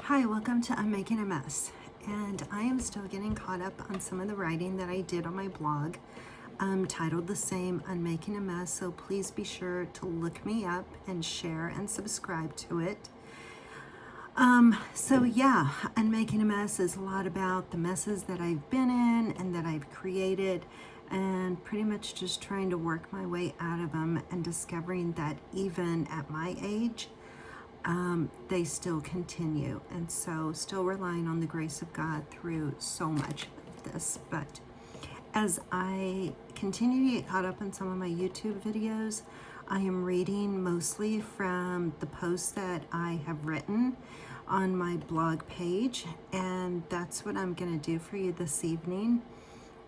Hi, welcome to I'm Making a Mess. And I am still getting caught up on some of the writing that I did on my blog, titled the same, Unmaking a Mess. So please be sure to look me up and share and subscribe to it. Unmaking a Mess is a lot about the messes that I've been in and that I've created, and pretty much just trying to work my way out of them and discovering that even at my age, they still continue. And so still relying on the grace of God through so much of this. But as I continue to get caught up in some of my YouTube videos, I am reading mostly from the posts that I have written on my blog page, and that's what I'm going to do for you this evening.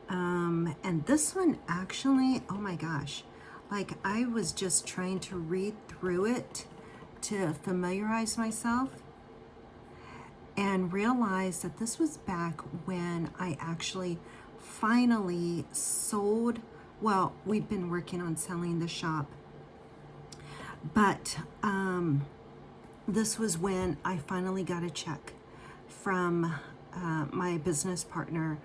And this one actually, oh my gosh, like I was just trying to read through it to familiarize myself and realize that this was back when I actually finally sold. Well, we'd been working on selling the shop, but this was when I finally got a check from my business partner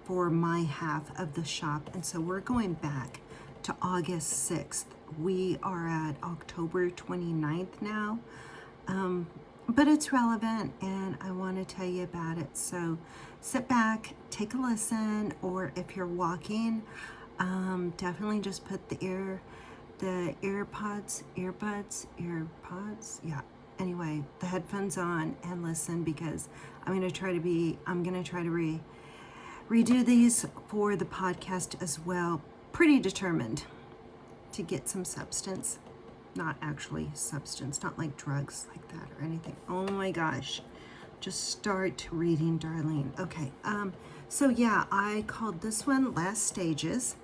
for my half of the shop. And so we're going back to August 6th. We are at October 29th now, but it's relevant and I want to tell you about it. So sit back, take a listen, or if you're walking, definitely just put the earbuds, yeah. Anyway, the headphones on and listen, because I'm going to try to redo these for the podcast as well. Pretty determined to get some substance, not actually substance, not like drugs like that or anything. Oh my gosh, just start reading, darling. Okay, so yeah, I called this one Last Stages,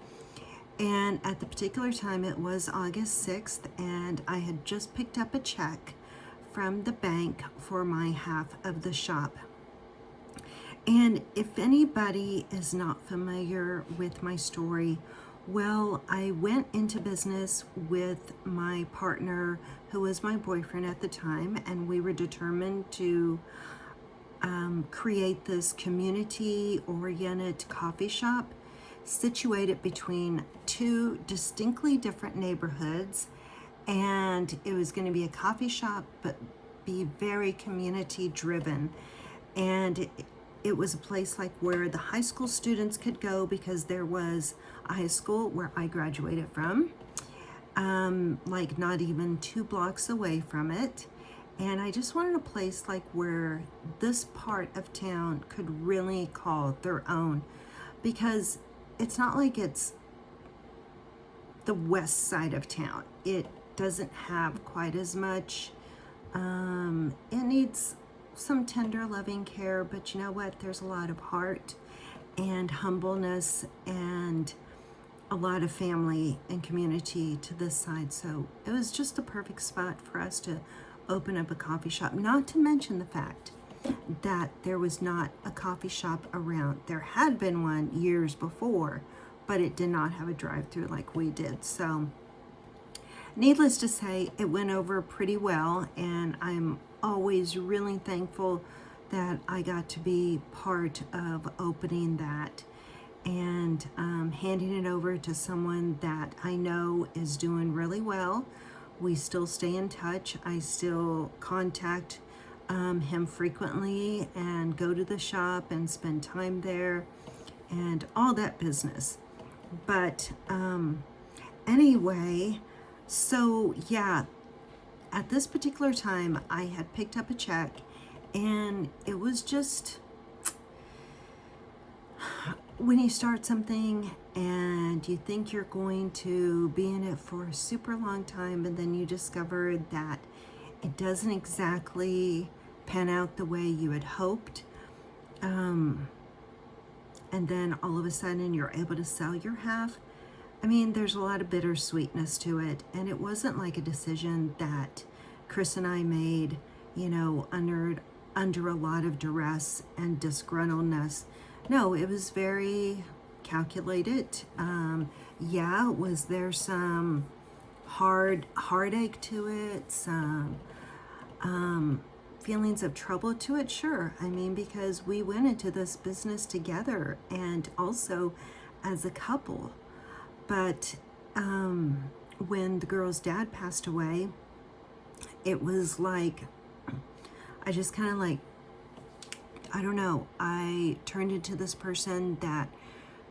and at the particular time it was August 6th, and I had just picked up a check from the bank for my half of the shop. And if anybody is not familiar with my story, well, I went into business with my partner, who was my boyfriend at the time, and we were determined to create this community-oriented coffee shop situated between two distinctly different neighborhoods. And it was going to be a coffee shop, but be very community-driven. And it was a place like where the high school students could go, because there was a high school where I graduated from, like not even 2 blocks away from it. And I just wanted a place like where this part of town could really call their own, because it's not like it's the west side of town. It doesn't have quite as much. It needs some tender, loving care, but you know what? There's a lot of heart and humbleness and a lot of family and community to this side. So it was just the perfect spot for us to open up a coffee shop, not to mention the fact that there was not a coffee shop around. There had been one years before, but it did not have a drive-through like we did. So needless to say, it went over pretty well, and I'm always really thankful that I got to be part of opening that and handing it over to someone that I know is doing really well. We still stay in touch. I still contact him frequently and go to the shop and spend time there and all that business. But anyway, so yeah, at this particular time, I had picked up a check, and it was just, when you start something and you think you're going to be in it for a super long time, and then you discover that it doesn't exactly pan out the way you had hoped, and then all of a sudden you're able to sell your half. I mean, there's a lot of bittersweetness to it, and it wasn't like a decision that Chris and I made, under a lot of duress and disgruntledness. No, it was very calculated. Was there some heartache to it, some feelings of trouble to it? Sure. I mean, because we went into this business together and also as a couple. But when the girl's dad passed away, it was like, I just kind of like, I don't know, I turned into this person that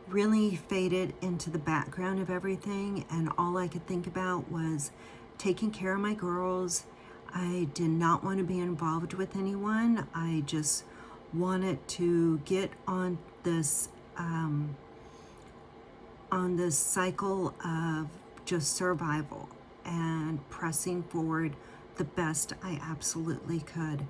really faded into the background of everything, and all I could think about was taking care of my girls. I did not want to be involved with anyone. I just wanted to get on this cycle of just survival and pressing forward the best I absolutely could.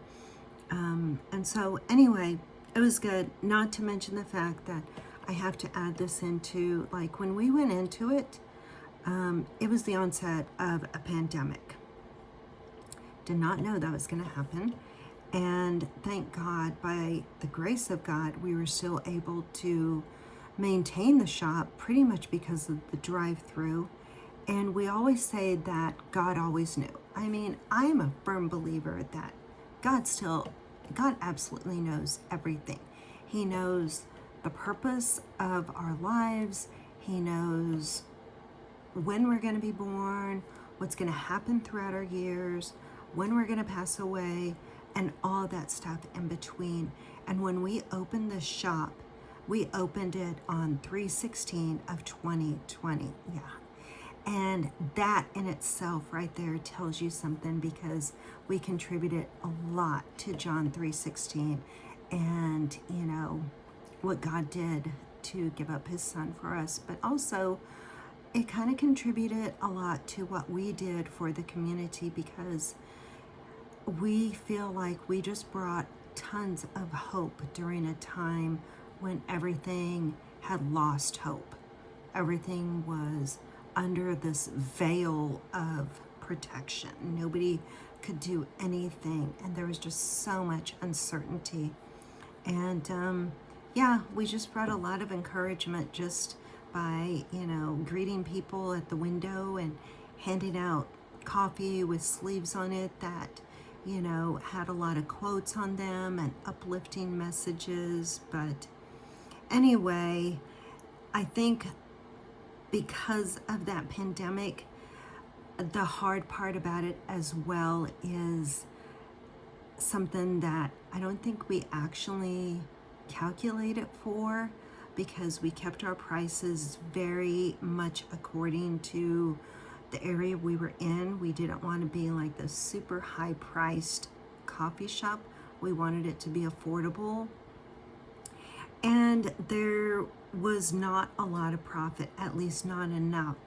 And so anyway, it was good, not to mention the fact that I have to add this into, like, when we went into it, it was the onset of a pandemic. Did not know that was going to happen. And thank God, by the grace of God, we were still able to maintain the shop pretty much because of the drive-through. And we always say that God always knew. I mean, I am a firm believer that God absolutely knows everything. He knows the purpose of our lives. He knows when we're going to be born, what's going to happen throughout our years, when we're going to pass away, and all that stuff in between. And when we opened the shop, we opened it on 3/16 of 2020. Yeah. And that in itself right there tells you something, because we contributed a lot to John 3:16 and, you know, what God did to give up his son for us. But also, it kind of contributed a lot to what we did for the community, because we feel like we just brought tons of hope during a time when everything had lost hope. Everything was under this veil of protection. Nobody could do anything, and there was just so much uncertainty. And yeah, we just brought a lot of encouragement just by, you know, greeting people at the window and handing out coffee with sleeves on it that, you know, had a lot of quotes on them and uplifting messages. But anyway, I think because of that pandemic, the hard part about it as well is something that I don't think we actually calculated for, because we kept our prices very much according to the area we were in. We didn't want to be like the super high priced coffee shop. We wanted it to be affordable. And there was not a lot of profit, at least not enough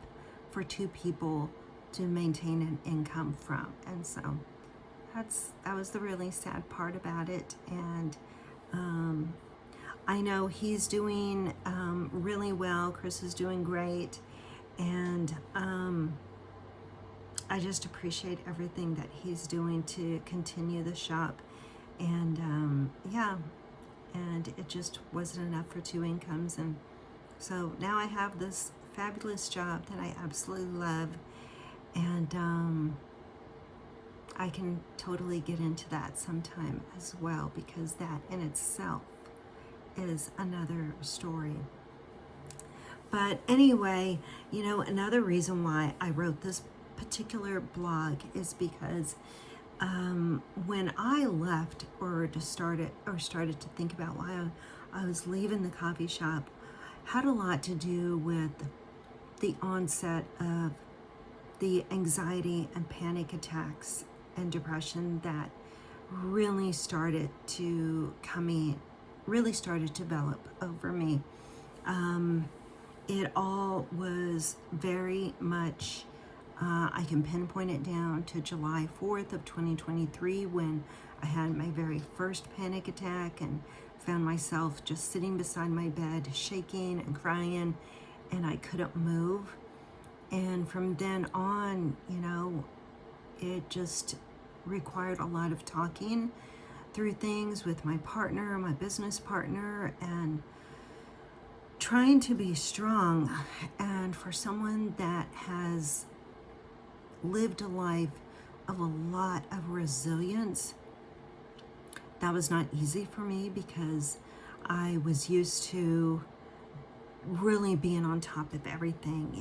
for two people to maintain an income from. And so that was the really sad part about it. And I know he's doing really well. Chris is doing great. And I just appreciate everything that he's doing to continue the shop. And yeah, and it just wasn't enough for two incomes. And so now I have this fabulous job that I absolutely love. And I can totally get into that sometime as well, because that in itself is another story. But anyway, you know, another reason why I wrote this particular blog is because when I left started to think about why I was leaving the coffee shop, had a lot to do with the onset of the anxiety and panic attacks and depression that really started to develop over me. It all was very much, I can pinpoint it down to July 4th of 2023, when I had my very first panic attack and found myself just sitting beside my bed, shaking and crying, and I couldn't move. And from then on, you know, it just required a lot of talking through things with my partner, my business partner, and trying to be strong. And for someone that has lived a life of a lot of resilience, That was not easy for me because I was used to really being on top of everything,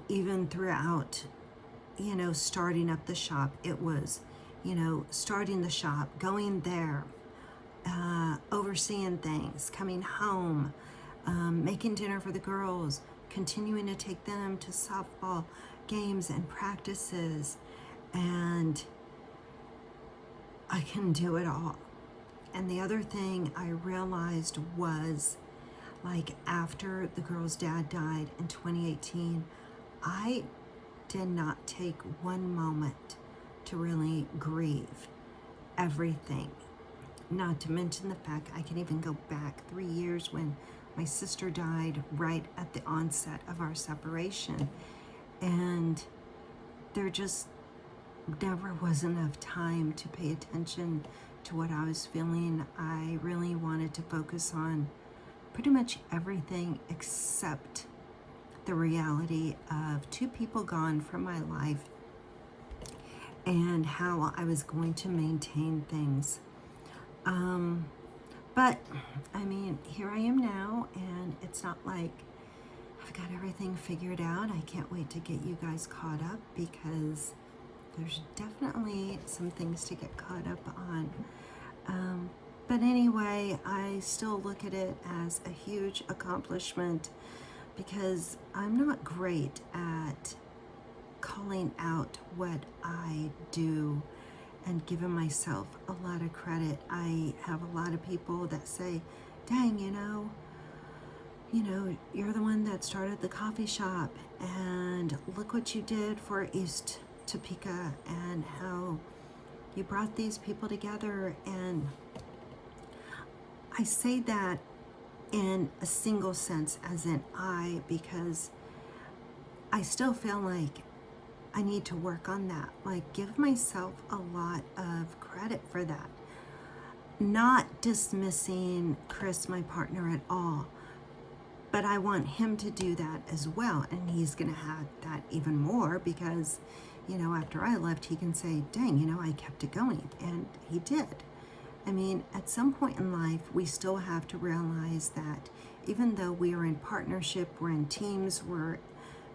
even throughout, starting up the shop. It was, starting the shop, going there, overseeing things, coming home, making dinner for the girls, continuing to take them to softball games and practices, and I can do it all. And the other thing I realized was, like, after the girl's dad died in 2018, I did not take one moment to really grieve everything. Not to mention the fact I can even go back 3 years when my sister died right at the onset of our separation. And there just never was enough time to pay attention to what I was feeling. I really wanted to focus on pretty much everything except the reality of 2 people gone from my life and how I was going to maintain things. But I mean, here I am now, and it's not like I've got everything figured out. I can't wait to get you guys caught up because there's definitely some things to get caught up on. But anyway, I still look at it as a huge accomplishment because I'm not great at calling out what I do and giving myself a lot of credit. I have a lot of people that say, dang, you're the one that started the coffee shop, and look what you did for East Topeka and how you brought these people together. And I say that in a single sense, as in I, because I still feel like I need to work on that. Like, give myself a lot of credit for that. Not dismissing Chris, my partner, at all, but I want him to do that as well. And he's going to have that even more because, after I left, he can say, dang, I kept it going. And he did. I mean, at some point in life, we still have to realize that even though we are in partnership, we're in teams, we're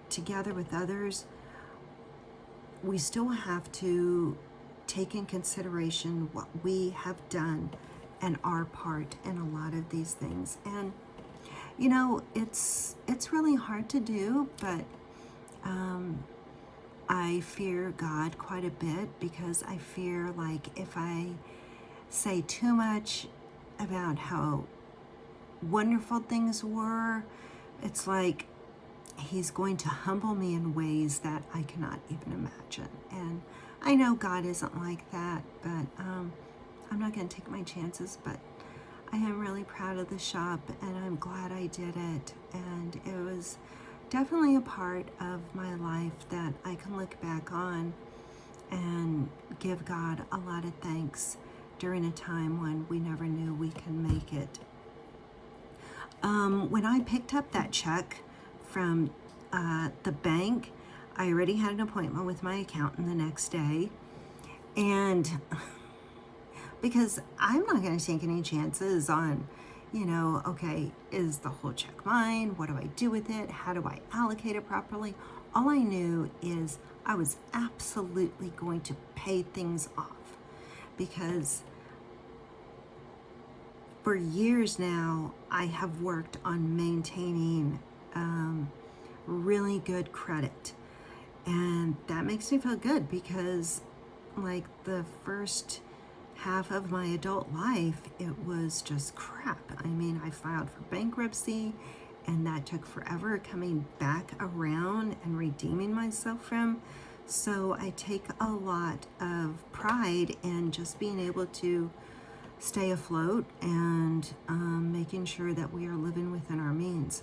together with others, we still have to take in consideration what we have done and our part in a lot of these things. And, it's really hard to do, but I fear God quite a bit because I fear, like, if I say too much about how wonderful things were, it's like he's going to humble me in ways that I cannot even imagine. And I know God isn't like that, but I'm not going to take my chances. But I am really proud of the shop, and I'm glad I did it. And it was definitely a part of my life that I can look back on and give God a lot of thanks during a time when we never knew we can make it. When I picked up that check from the bank, I already had an appointment with my accountant the next day. And because I'm not going to take any chances on, okay, is the whole check mine? What do I do with it? How do I allocate it properly? All I knew is I was absolutely going to pay things off because for years now, I have worked on maintaining really good credit. And that makes me feel good because, like, the first half of my adult life, it was just crap. I mean, I filed for bankruptcy, and that took forever coming back around and redeeming myself from. So I take a lot of pride in just being able to stay afloat and making sure that we are living within our means.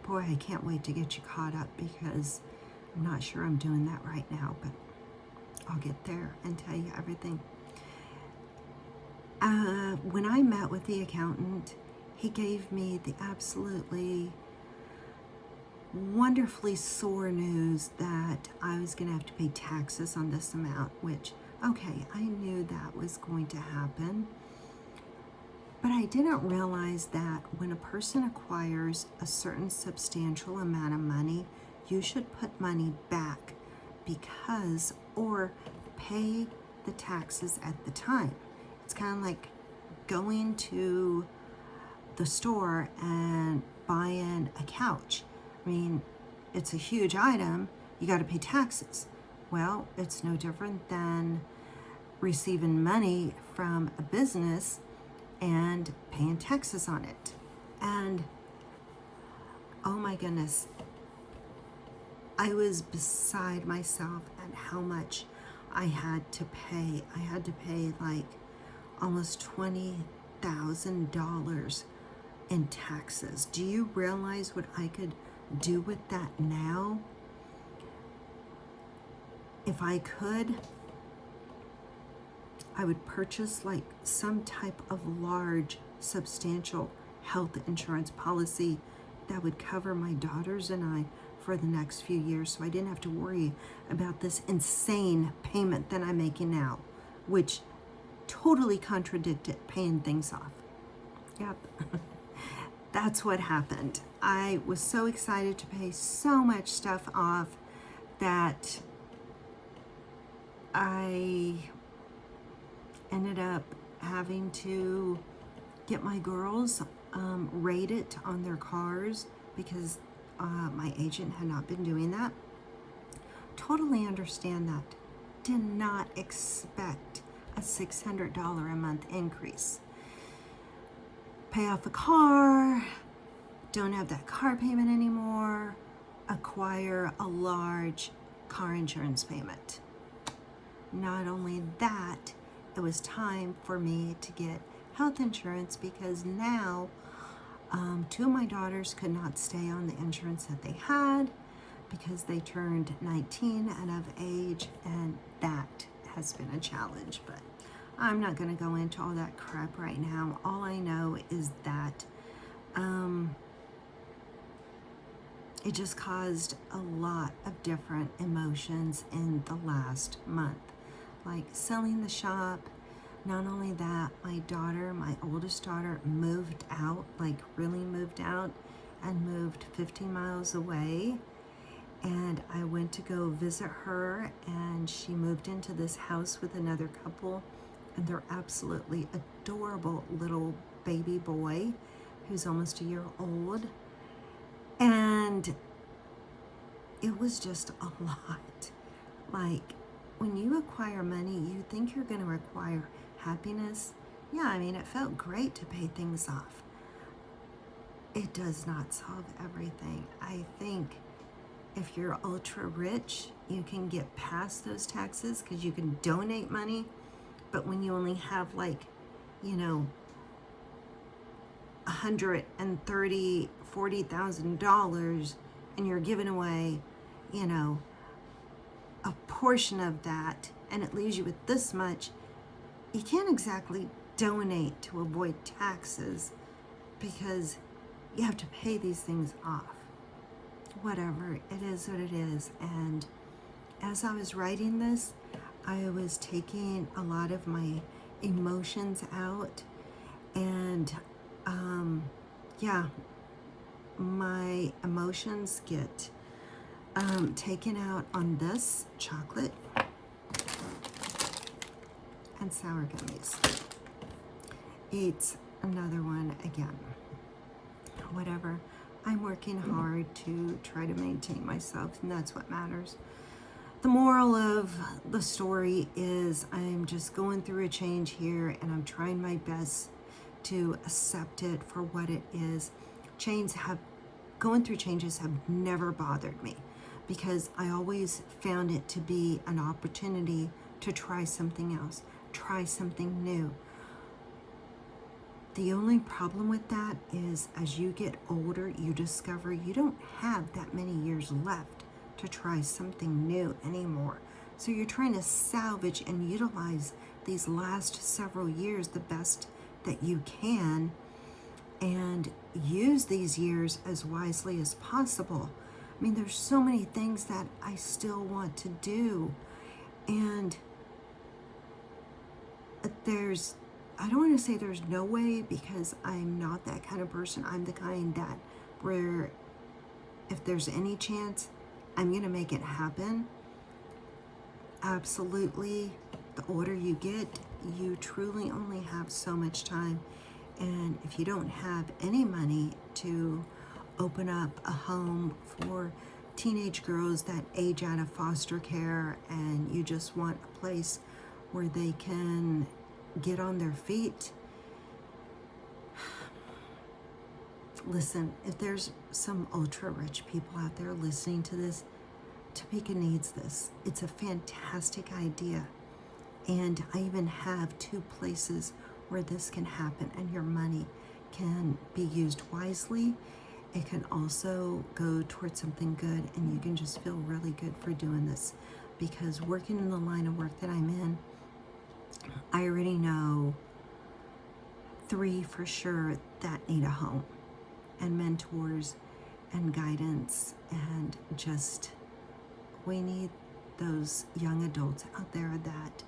Boy, I can't wait to get you caught up because I'm not sure I'm doing that right now, but I'll get there and tell you everything. When I met with the accountant, he gave me the absolutely wonderfully sore news that I was going to have to pay taxes on this amount, which Okay, I knew that was going to happen. But I didn't realize that when a person acquires a certain substantial amount of money, you should put money back because, or pay the taxes at the time. It's kind of like going to the store and buying a couch. I mean, it's a huge item, you got to pay taxes. Well, it's no different than receiving money from a business and paying taxes on it. And oh my goodness, I was beside myself at how much I had to pay. I had to pay like almost $20,000 in taxes. Do you realize what I could do with that now? If I could, I would purchase like some type of large, substantial health insurance policy that would cover my daughters and I for the next few years, so I didn't have to worry about this insane payment that I'm making now, which totally contradicted paying things off. Yep. That's what happened. I was so excited to pay so much stuff off that I ended up having to get my girls rated on their cars because my agent had not been doing that. Totally understand that. Did not expect a $600 a month increase. Pay off a car, don't have that car payment anymore, acquire a large car insurance payment. Not only that, it was time for me to get health insurance because now two of my daughters could not stay on the insurance that they had because they turned 19 and of age, and that has been a challenge. But I'm not going to go into all that crap right now. All I know is that it just caused a lot of different emotions in the last month. Like selling the shop. Not only that, my daughter, my oldest daughter, moved out, like really moved out, and moved 15 miles away. And I went to go visit her, and she moved into this house with another couple, and they're absolutely adorable little baby boy who's almost a year old. And it was just a lot. Like, when you acquire money, you think you're going to acquire happiness. Yeah, I mean, it felt great to pay things off. It does not solve everything. I think if you're ultra rich, you can get past those taxes because you can donate money. But when you only have like, $130,000, $40,000 and you're giving away, a portion of that, and it leaves you with this much, you can't exactly donate to avoid taxes because you have to pay these things off. Whatever, it is what it is. And as I was writing this, I was taking a lot of my emotions out, and my emotions get taken out on this chocolate and sour gummies. Eat another one again. Whatever. I'm working hard to try to maintain myself, and that's what matters. The moral of the story is I'm just going through a change here, and I'm trying my best to accept it for what it is. Going through changes have never bothered me because I always found it to be an opportunity to try something else, try something new. The only problem with that is as you get older, you discover you don't have that many years left to try something new anymore. So you're trying to salvage and utilize these last several years the best that you can and use these years as wisely as possible. I mean, there's so many things that I still want to do, and I don't want to say there's no way, because I'm not that kind of person. I'm the kind that where if there's any chance, I'm going to make it happen. Absolutely. The older you get, you truly only have so much time. And if you don't have any money to open up a home for teenage girls that age out of foster care, and you just want a place where they can get on their feet, listen, if there's some ultra rich people out there listening to this, Topeka needs this. It's a fantastic idea. And I even have 2 places where this can happen, and your money can be used wisely. It can also go towards something good, and you can just feel really good for doing this, because working in the line of work that I'm in, I already know 3 for sure that need a home, and mentors and guidance, and just we need those young adults out there that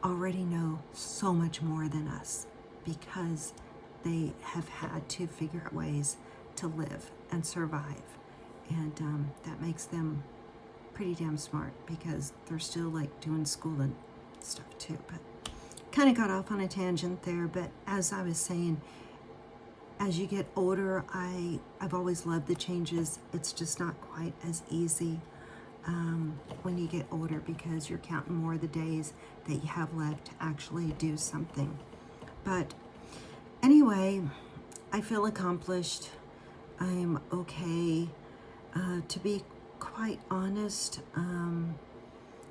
already know so much more than us, because they have had to figure out ways to live and survive, and that makes them pretty damn smart, because they're still like doing school and stuff too. But kind of got off on a tangent there. But as I was saying, as you get older, I've always loved the changes. It's just not quite as easy when you get older, because you're counting more of the days that you have left to actually do something. But anyway, I feel accomplished. I'm okay. To be quite honest,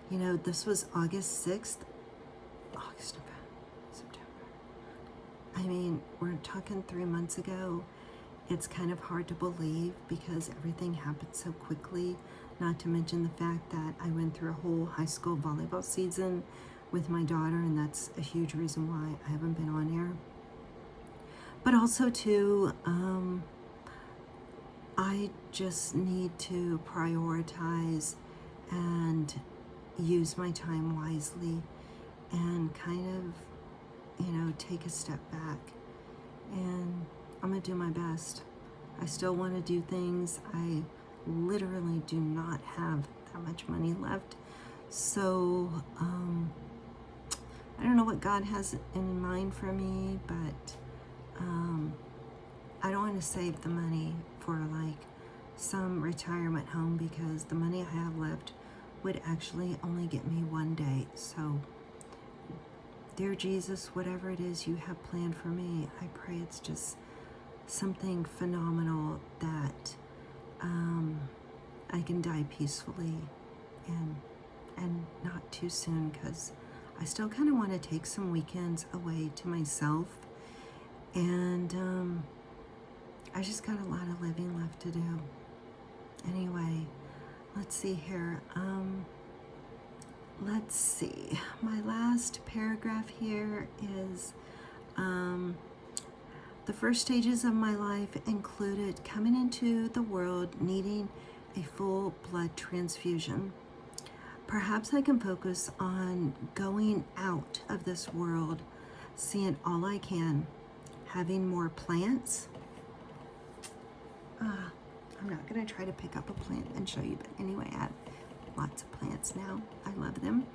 this was August 6th. August, September. I mean, we're talking 3 months ago. It's kind of hard to believe, because everything happened so quickly. Not to mention the fact that I went through a whole high school volleyball season with my daughter, and that's a huge reason why I haven't been on air. But also too, I just need to prioritize and use my time wisely, and kind of, take a step back. And I'm gonna do my best. I still want to do things. I literally do not have that much money left. So, I don't know what God has in mind for me, but I don't want to save the money for like some retirement home, because the money I have left would actually only get me 1 day. So, dear Jesus, whatever it is you have planned for me, I pray it's just something phenomenal, that I can die peacefully and not too soon, because I still kind of want to take some weekends away to myself, and I just got a lot of living left to do. Anyway, let's see here. Let's see. My last paragraph here is the first stages of my life included coming into the world needing a full blood transfusion. Perhaps I can focus on going out of this world, seeing all I can, having more plants. I'm not going to try to pick up a plant and show you, but anyway, I have lots of plants now. I love them.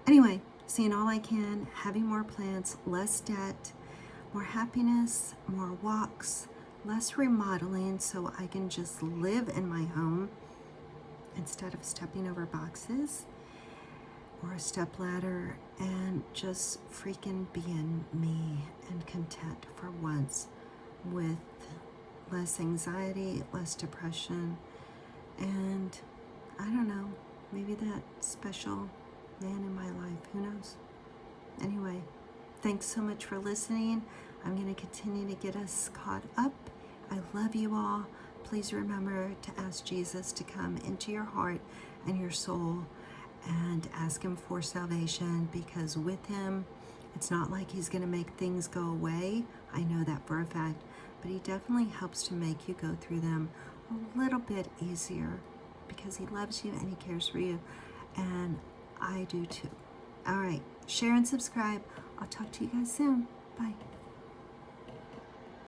Anyway, seeing all I can, having more plants, less debt, more happiness, more walks, less remodeling, so I can just live in my home instead of stepping over boxes or a step ladder, and just freaking being me and content for once, with less anxiety, less depression, and I don't know, maybe that special man in my life, who knows? Anyway, thanks so much for listening. I'm going to continue to get us caught up. I love you all. Please remember to ask Jesus to come into your heart and your soul, and ask him for salvation, because with him, it's not like he's going to make things go away. I know that for a fact, but he definitely helps to make you go through them a little bit easier, because he loves you and he cares for you, and I do too. All right, share and subscribe. I'll talk to you guys soon. Bye.